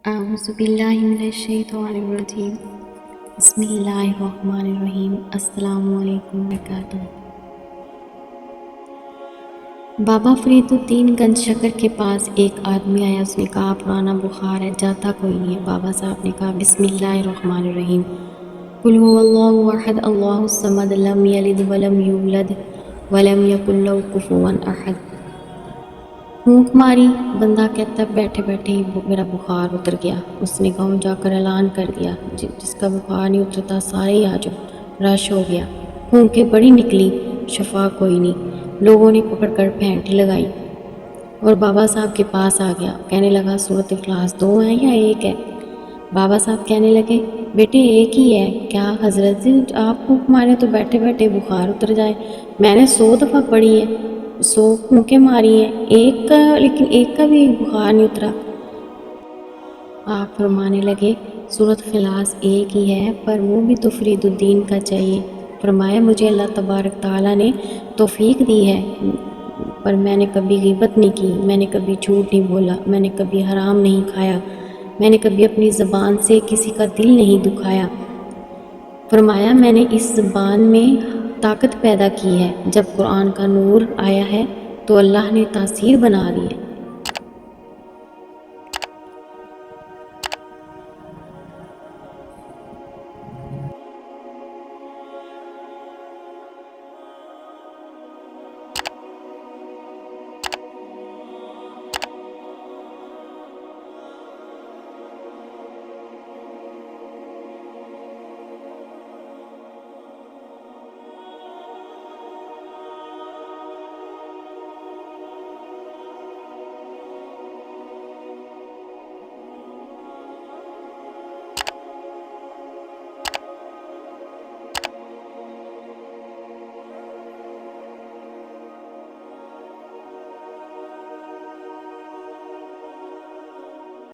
اعوذ باللہ من الشیطان الرجیم بسم اللہ الرحمن الرحیم السلام علیکم وبرکاتہ۔ بابا فرید الدین گنج شکر کے پاس ایک آدمی آیا۔ اس نے کہا پرانا بخار ہے، جاتا کوئی نہیں ہے۔ بابا صاحب نے کہا بسم اللہ الرحمن الرحیم قل هو اللہ احد اللہ الصمد لم یلد ولم یولد ولم یکن لہ کفوا احد۔ پھونک ماری، بندہ کہتا ہے بیٹھے بیٹھے ہی میرا بخار اتر گیا۔ اس نے کہا جا کر اعلان کر دیا جس کا بخار نہیں اترتا سارے ہی آ جاؤ۔ رش ہو گیا، پھونکیں بڑی نکلی، شفا کوئی نہیں۔ لوگوں نے پکڑ کر پھینٹی لگائی اور بابا صاحب کے پاس آ گیا۔ کہنے لگا سورۃ اخلاص 2 ہے یا 1 ہے؟ بابا صاحب کہنے لگے بیٹے 1 ہی ہے۔ کیا حضرت جی آپ پھونک مارے تو بیٹھے بیٹھے بخار اتر جائے؟ میں نے 100 دفعہ پڑھی ہے، 100 پھونکیں ماری ہیں، لیکن ایک کا بھی بخار نہیں اترا۔ آپ فرمانے لگے سورۃ اخلاص 1 ہی ہے، پر وہ بھی تو فرید الدین کا چاہیے۔ فرمایا مجھے اللہ تبارک تعالیٰ نے توفیق دی ہے، پر میں نے کبھی غیبت نہیں کی، میں نے کبھی جھوٹ نہیں بولا، میں نے کبھی حرام نہیں کھایا، میں نے کبھی اپنی زبان سے کسی کا دل نہیں دکھایا۔ فرمایا میں نے اس زبان میں طاقت پیدا کی ہے، جب قرآن کا نور آیا ہے تو اللہ نے تاثیر بنا دی ہے۔